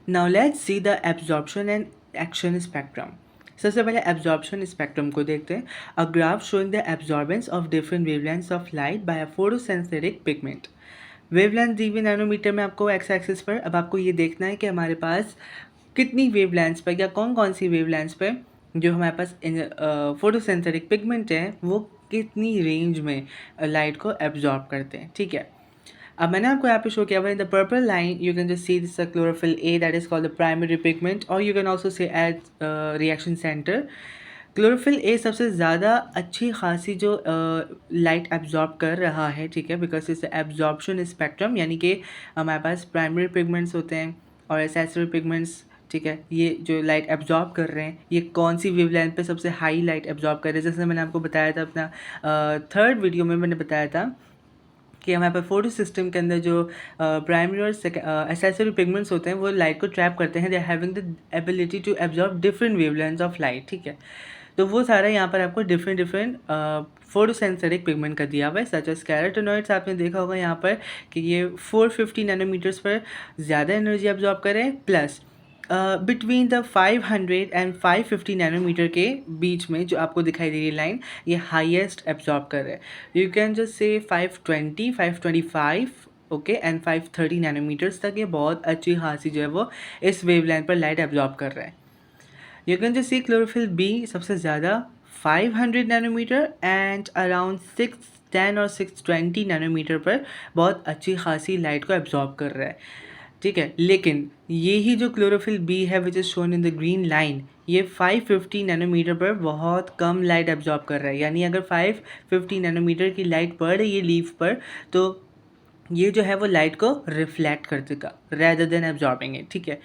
Now let's see the absorption and action spectrum. सबसे पहले absorption spectrum को देखते हैं। A graph showing the absorbance of different wavelengths of light by a photosynthetic pigment. Wavelength दी हुई nanometer में आपको एक्स एक्सिस पर। अब आपको ये देखना है कि हमारे पास कितनी वेवलेंथ्स पर या कौन कौन सी वेवलेंथ्स पर जो हमारे पास फोटोसेंसिटिक पिगमेंट है वो कितनी रेंज में लाइट को एब्जॉर्ब करते हैं। ठीक है, अब मैंने आपको यहाँ पे शो किया हुआ in the purple line you can just see this chlorophyll A that is called the primary pigment और you can also say at reaction centre. Chlorophyll A सबसे ज़्यादा अच्छी खासी जो लाइट एब्जॉर्ब कर रहा है, ठीक है, बिकॉज इट्स एब्जॉर्प्शन स्पेक्ट्रम, यानी कि हमारे पास प्राइमरी पिगमेंट्स होते हैं और एसेसरी पिगमेंट्स। ठीक है, ये जो लाइट एब्जॉर्ब कर रहे हैं ये कौन सी वेवलेंथ पे सबसे हाई लाइट एब्जॉर्ब कर रहे हैं। जैसे मैंने आपको बताया था अपना थर्ड वीडियो में, मैंने बताया था कि हमारे पास फोटो सिस्टम के अंदर जो प्राइमरी और एसेसरी पिगमेंट्स होते हैं वो लाइट को ट्रैप करते हैं। They are having the ability to absorb different wavelengths of light. ठीक है, तो वो सारा यहाँ पर आपको डिफरेंट डिफरेंट फोटोसेंसरिक पिगमेंट का दिया हुआ है, सच एज कैरोटेनॉइड्स। आपने देखा होगा यहाँ पर कि ये 450 नैनोमीटर्स पर ज़्यादा एनर्जी एब्जॉर्ब करें, plus between the 500 and 550 nanometre के बीच में जो आपको दिखाई दे रही लाइन ये हाईएस्ट एब्जॉर्ब कर रहे हैं। यू कैन जस्ट से 520, 525 ओके एंड 530 नैनोमीटर्स तक ये बहुत अच्छी खासी जो है वो इस वेवलेंथ पर लाइट एब्जॉर्ब कर रहे हैं। You can just see chlorophyll B सबसे ज़्यादा 500 नैनोमीटर एंड अराउंड 610 और 620 नैनोमीटर पर बहुत अच्छी खासी लाइट को एब्जॉर्ब कर रहा है। ठीक है, लेकिन यही जो क्लोरोफिल बी है which is shown in the green line, ये 550 नैनोमीटर पर बहुत कम लाइट एब्जॉर्ब कर रहा है। यानी अगर 550 नैनोमीटर की लाइट पड़ रही है लीफ पर तो ये जो है वो लाइट को रिफ्लेक्ट कर देगा रेदर देन एब्जॉर्बिंग इट। ठीक है,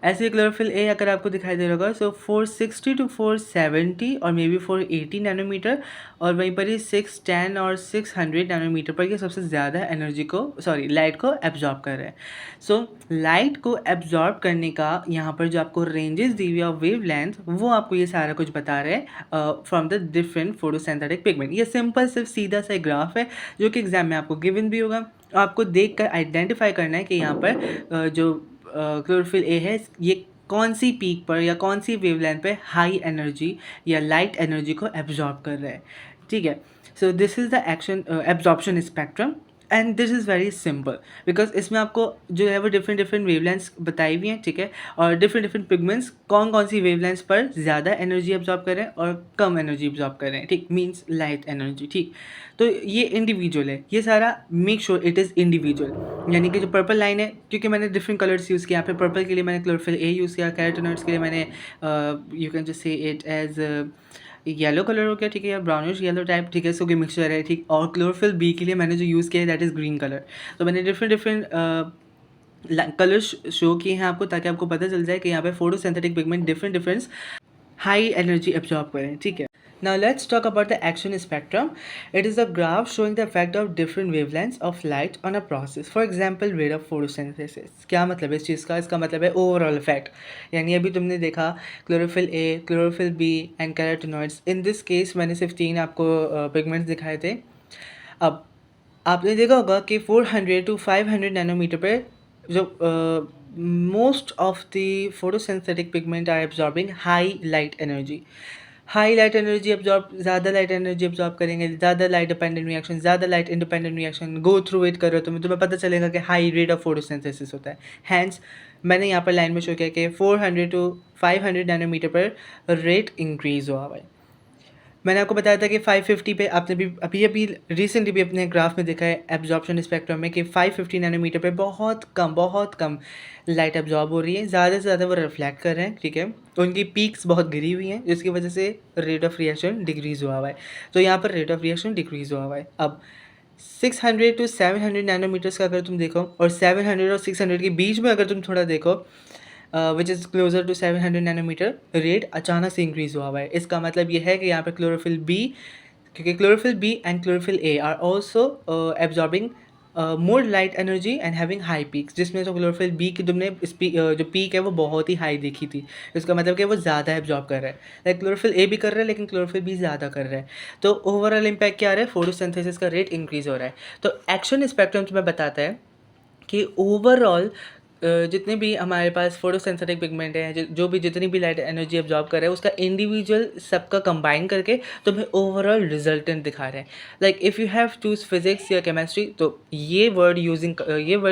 ऐसे क्लोरोफिल ए अगर आपको दिखाई दे रहा होगा सो 460 टू 470 और मे बी 480 नैनोमीटर, और वहीं पर ही 610 और 600 नैनोमीटर पर ये सबसे ज़्यादा एनर्जी को लाइट को एब्जॉर्ब कर रहे हैं। सो लाइट को एब्जॉर्ब करने का यहाँ पर जो आपको रेंजेस दी हुई ऑफ वेव लेंथ वो आपको ये सारा कुछ बता रहे हैं from the different photosynthetic pigment. ये सिंपल सिर्फ सीधा सा ग्राफ है जो कि एग्जाम में आपको गिवन भी होगा। आपको देख कर आइडेंटिफाई करना है कि यहाँ पर जो क्लोरोफिल ए है ये कौन सी पीक पर या कौन सी वेवलेंथ पे हाई एनर्जी या लाइट एनर्जी को एब्जॉर्ब कर रहा है। ठीक है, so this is the action absorption spectrum and this is very simple because इसमें आपको जो है वो डिफरेंट डिफरेंट वेवलेंथ्स बताई हुई हैं। ठीक है, और डिफरेंट डिफरेंट पिगमेंट्स कौन कौन सी वेवलेंथ्स पर ज़्यादा एनर्जी एब्जॉर्ब कर रहे हैं और कम एनर्जी एब्जॉर्ब कर रहे हैं। ठीक, मीन्स लाइट एनर्जी। ठीक, तो ये इंडिविजुअल है, ये सारा make sure it is individual. यानी कि जो पर्पल लाइन है, क्योंकि मैंने डिफरेंट कलर्स यूज़ किया, यहाँ पे पर्पल के लिए मैंने क्लोरोफिल ए यूज़ किया, कैरोटेनॉइड्स के लिए मैंने you can just say it as yellow colour हो गया, ठीक है, या ब्राउनिश येलो टाइप, ठीक है, सो कि मिक्सचर है। ठीक, और क्लोरोफिल बी के लिए मैंने जो यूज़ किया है दैट इज़ ग्रीन कलर। तो मैंने डिफरेंट डिफरेंट कलर्स शो किए हैं आपको ताकि आपको पता चल जाए कि यहाँ पे photosynthetic pigment different different high energy absorb करें। ठीक है, now let's talk about the action spectrum. It is a graph showing the effect of different wavelengths of light on a process. For example, rate of photosynthesis. क्या मतलब है इस चीज़ का? इसका मतलब है ओवरऑल इफेक्ट। यानी अभी तुमने देखा chlorophyll A, chlorophyll B and carotenoids. In this case मैंने सिर्फ 3 आपको पिगमेंट्स दिखाए थे। अब आपने देखा होगा कि 400 टू 500 नैनोमीटर पे जो most of the photosynthetic pigment are absorbing high light energy. High light energy absorb, ज़्यादा लाइट एनर्जी एब्जॉर्ब करेंगे, ज़्यादा लाइट डिपेंडेंट रिएक्शन, ज़्यादा light independent reaction go through it करो तो तुम्हें पता चलेगा कि हाई रेट ऑफ फोटोसिंथेसिस होता है। हैंस मैंने यहाँ पर लाइन में शो किया कि 400 टू 500 नैनोमीटर पर रेट इंक्रीज हुआ भाई। मैंने आपको बताया था कि 550 पे आपने भी अभी अभी रिसेंटली भी अपने ग्राफ में देखा है एब्जॉर्प्शन स्पेक्ट्रम में कि 550 नैनोमीटर पे बहुत कम लाइट एब्जॉर्ब हो रही है, ज़्यादा से ज़्यादा वो रिफ्लेक्ट कर रहे हैं। ठीक है, उनकी पीक्स बहुत गिरी हुई हैं जिसकी वजह से रेट ऑफ रिएक्शन डिक्रीज़ हुआ हुआ है। तो यहाँ पर रेट ऑफ रिएक्शन डिक्रीज़ हुआ हुआ है। अब 600 टू 700 नैनोमीटर्स का अगर तुम देखो और 700 और 600 के बीच में अगर तुम थोड़ा देखो which is closer to 700 nanometre, rate अचानक से इंक्रीज़ हुआ हुआ है। इसका मतलब ये है कि यहाँ पे क्लोरोफिल बी, क्योंकि chlorophyll B and chlorophyll A are also absorbing more light energy and having high peaks, जिसमें तो क्लोरोफिल बी की तुमने जो पीक है वो बहुत ही हाई देखी थी। इसका मतलब कि वो ज़्यादा एब्जॉर्ब कर रहा है। लाइक क्लोरोफिल ए भी कर रहा है लेकिन क्लोरोफिल बी ज़्यादा कर रहा है। तो ओवरऑल इम्पैक्ट क्या आ रहा है? फोटोसिंथेसिस का रेट इंक्रीज़ हो रहा है। तो एक्शन स्पेक्ट्रम तुम्हें बताता है कि ओवरऑल जितने भी हमारे पास फोटोसेंसिटिव पिगमेंट है, जो भी जितनी भी लाइट एनर्जी एब्जॉर्ब कर रहे हैं, उसका इंडिविजुअल सबका कंबाइन करके तुम्हें ओवरऑल रिजल्टेंट दिखा रहे हैं. Like if you have choose physics या केमिस्ट्री, तो ये वर्ड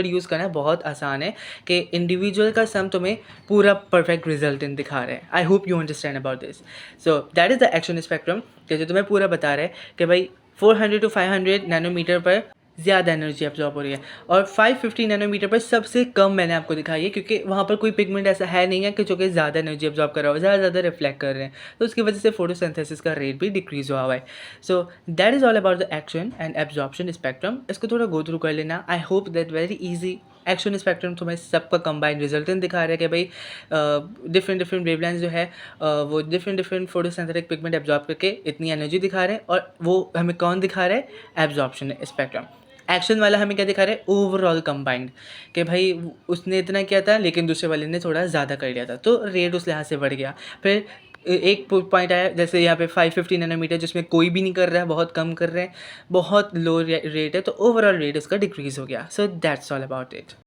यूज़ करना बहुत आसान है कि इंडिविजुअल का सम तुम्हें पूरा परफेक्ट रिजल्टेंट दिखा रहे हैं. I hope you understand about this. So that is the action spectrum, कि जो तुम्हें पूरा बता रहा है कि भाई 400 to 500 नैनोमीटर पर ज़्यादा एनर्जी एब्जॉर्ब हो रही है, और 550 नैनोमीटर पर सबसे कम मैंने आपको दिखाई है, क्योंकि वहाँ पर कोई पिगमेंट ऐसा है नहीं है कि जो कि ज़्यादा एनर्जी एब्जॉर्ब कर रहा हो, ज़्यादा रिफ्लेक्ट कर रहे हैं, तो उसकी वजह से फोटोसिंथेसिस का रेट भी डिक्रीज़ हुआ हुआ है. So that is all about the action and absorption spectrum. इसको थोड़ा गो थ्रू कर लेना. I hope that very easy. Action spectrum तुम्हें सबका कंबाइंड रिजल्टेंट दिखा रहा है कि भाई डिफरेंट वेवलेंथ जो है वो डिफरेंट फोटोसिंथेटिक पिगमेंट एब्जॉर्ब करके इतनी एनर्जी दिखा रहे हैं, और वो हमें कौन दिखा रहा है? Absorption spectrum. एक्शन वाला हमें क्या दिखा रहा है? ओवरऑल कंबाइंड, कि भाई उसने इतना किया था लेकिन दूसरे वाले ने थोड़ा ज़्यादा कर लिया था, तो रेट उस लिहाज से बढ़ गया. फिर एक पॉइंट आया, जैसे यहाँ पे 550 नैनोमीटर जिसमें कोई भी नहीं कर रहा है, बहुत कम कर रहे हैं, बहुत लो रेट है, तो ओवरऑल रेट उसका डिक्रीज़ हो गया. So that's all about it.